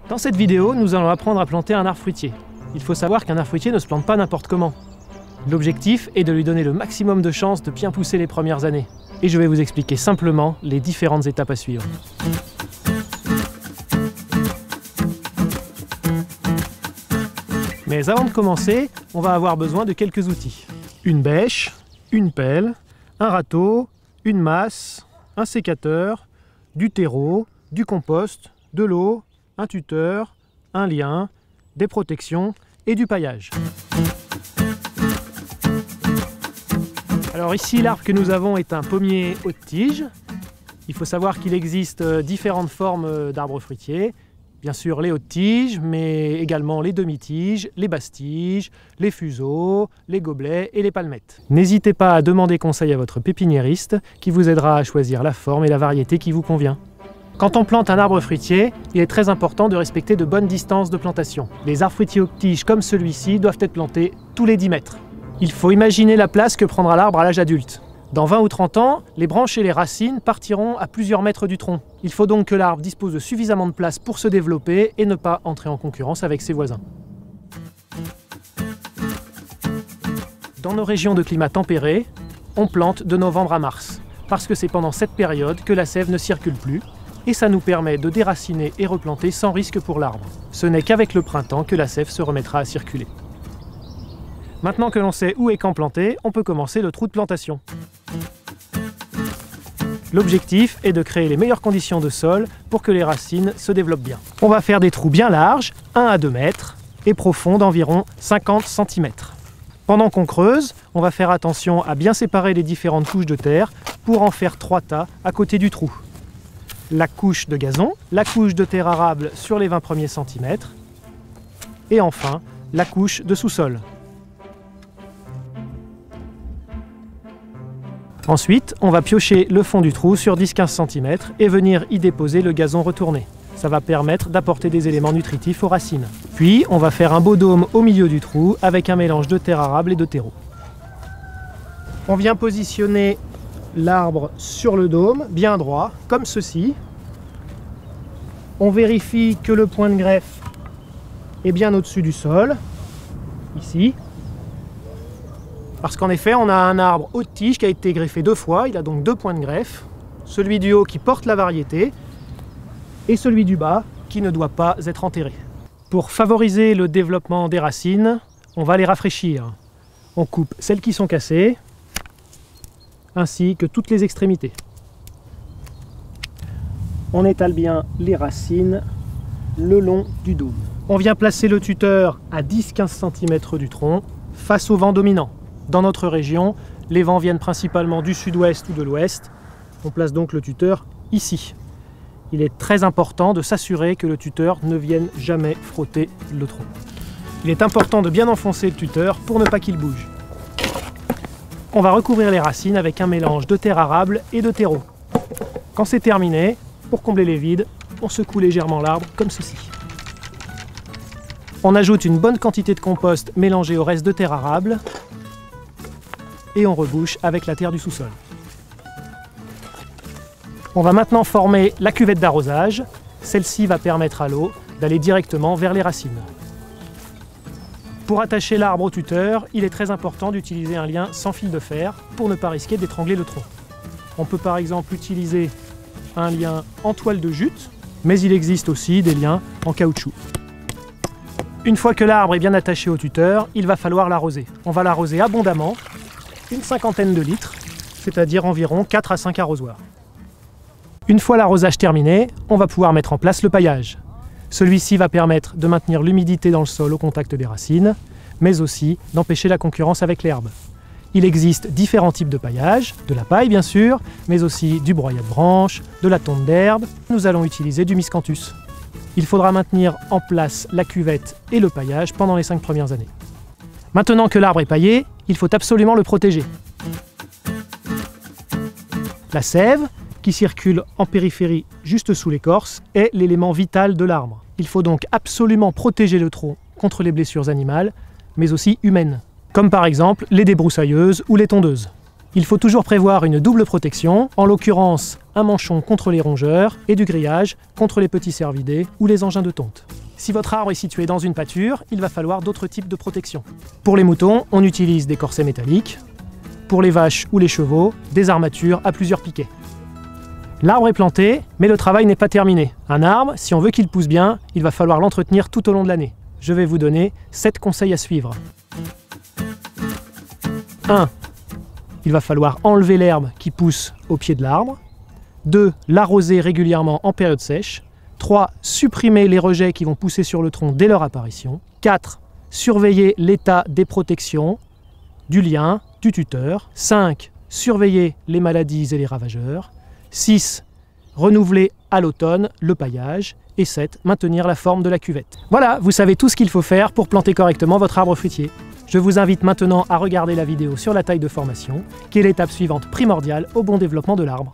Dans cette vidéo, nous allons apprendre à planter un arbre fruitier. Il faut savoir qu'un arbre fruitier ne se plante pas n'importe comment. L'objectif est de lui donner le maximum de chances de bien pousser les premières années. Et je vais vous expliquer simplement les différentes étapes à suivre. Mais avant de commencer, on va avoir besoin de quelques outils. Une bêche, une pelle, un râteau, une masse, un sécateur, du terreau, du compost, de l'eau, un tuteur, un lien, des protections et du paillage. Alors ici, l'arbre que nous avons est un pommier haute tige. Il faut savoir qu'il existe différentes formes d'arbres fruitiers. Bien sûr les hautes tiges, mais également les demi-tiges, les basses tiges, les fuseaux, les gobelets et les palmettes. N'hésitez pas à demander conseil à votre pépiniériste qui vous aidera à choisir la forme et la variété qui vous convient. Quand on plante un arbre fruitier, il est très important de respecter de bonnes distances de plantation. Les arbres fruitiers haute tige comme celui-ci doivent être plantés tous les 10 mètres. Il faut imaginer la place que prendra l'arbre à l'âge adulte. Dans 20 ou 30 ans, les branches et les racines partiront à plusieurs mètres du tronc. Il faut donc que l'arbre dispose de suffisamment de place pour se développer et ne pas entrer en concurrence avec ses voisins. Dans nos régions de climat tempéré, on plante de novembre à mars, parce que c'est pendant cette période que la sève ne circule plus, et ça nous permet de déraciner et replanter sans risque pour l'arbre. Ce n'est qu'avec le printemps que la sève se remettra à circuler. Maintenant que l'on sait où et quand planter, on peut commencer le trou de plantation. L'objectif est de créer les meilleures conditions de sol pour que les racines se développent bien. On va faire des trous bien larges, 1 à 2 mètres, et profonds d'environ 50 cm. Pendant qu'on creuse, on va faire attention à bien séparer les différentes couches de terre pour en faire 3 tas à côté du trou. La couche de gazon, la couche de terre arable sur les 20 premiers centimètres, et enfin la couche de sous-sol. Ensuite, on va piocher le fond du trou sur 10-15 cm et venir y déposer le gazon retourné. Ça va permettre d'apporter des éléments nutritifs aux racines. Puis, on va faire un beau dôme au milieu du trou avec un mélange de terre arable et de terreau. On vient positionner l'arbre sur le dôme, bien droit, comme ceci. On vérifie que le point de greffe est bien au-dessus du sol, ici. Parce qu'en effet, on a un arbre haute tige qui a été greffé 2 fois, il a donc 2 points de greffe. Celui du haut qui porte la variété et celui du bas qui ne doit pas être enterré. Pour favoriser le développement des racines, on va les rafraîchir. On coupe celles qui sont cassées, ainsi que toutes les extrémités. On étale bien les racines le long du dôme. On vient placer le tuteur à 10-15 cm du tronc, face au vent dominant. Dans notre région, les vents viennent principalement du sud-ouest ou de l'ouest. On place donc le tuteur ici. Il est très important de s'assurer que le tuteur ne vienne jamais frotter le tronc. Il est important de bien enfoncer le tuteur pour ne pas qu'il bouge. On va recouvrir les racines avec un mélange de terre arable et de terreau. Quand c'est terminé, pour combler les vides, on secoue légèrement l'arbre comme ceci. On ajoute une bonne quantité de compost mélangé au reste de terre arable et on rebouche avec la terre du sous-sol. On va maintenant former la cuvette d'arrosage. Celle-ci va permettre à l'eau d'aller directement vers les racines. Pour attacher l'arbre au tuteur, il est très important d'utiliser un lien sans fil de fer pour ne pas risquer d'étrangler le tronc. On peut par exemple utiliser un lien en toile de jute, mais il existe aussi des liens en caoutchouc. Une fois que l'arbre est bien attaché au tuteur, il va falloir l'arroser. On va l'arroser abondamment, une 50aine de litres, c'est-à-dire environ 4 à 5 arrosoirs. Une fois l'arrosage terminé, on va pouvoir mettre en place le paillage. Celui-ci va permettre de maintenir l'humidité dans le sol au contact des racines, mais aussi d'empêcher la concurrence avec l'herbe. Il existe différents types de paillage, de la paille bien sûr, mais aussi du broyat de branches, de la tonte d'herbe. Nous allons utiliser du miscanthus. Il faudra maintenir en place la cuvette et le paillage pendant les 5 premières années. Maintenant que l'arbre est paillé, il faut absolument le protéger. La sève, qui circule en périphérie juste sous l'écorce, est l'élément vital de l'arbre. Il faut donc absolument protéger le tronc contre les blessures animales, mais aussi humaines, comme par exemple les débroussailleuses ou les tondeuses. Il faut toujours prévoir une double protection, en l'occurrence un manchon contre les rongeurs et du grillage contre les petits cervidés ou les engins de tonte. Si votre arbre est situé dans une pâture, il va falloir d'autres types de protection. Pour les moutons, on utilise des corsets métalliques. Pour les vaches ou les chevaux, des armatures à plusieurs piquets. L'arbre est planté, mais le travail n'est pas terminé. Un arbre, si on veut qu'il pousse bien, il va falloir l'entretenir tout au long de l'année. Je vais vous donner 7 conseils à suivre. 1. Il va falloir enlever l'herbe qui pousse au pied de l'arbre. 2. L'arroser régulièrement en période sèche. 3. Supprimer les rejets qui vont pousser sur le tronc dès leur apparition. 4. Surveiller l'état des protections, du lien, du tuteur. 5. Surveiller les maladies et les ravageurs. 6. Renouveler à l'automne le paillage. Et 7. Maintenir la forme de la cuvette. Voilà, vous savez tout ce qu'il faut faire pour planter correctement votre arbre fruitier. Je vous invite maintenant à regarder la vidéo sur la taille de formation, qui est l'étape suivante primordiale au bon développement de l'arbre.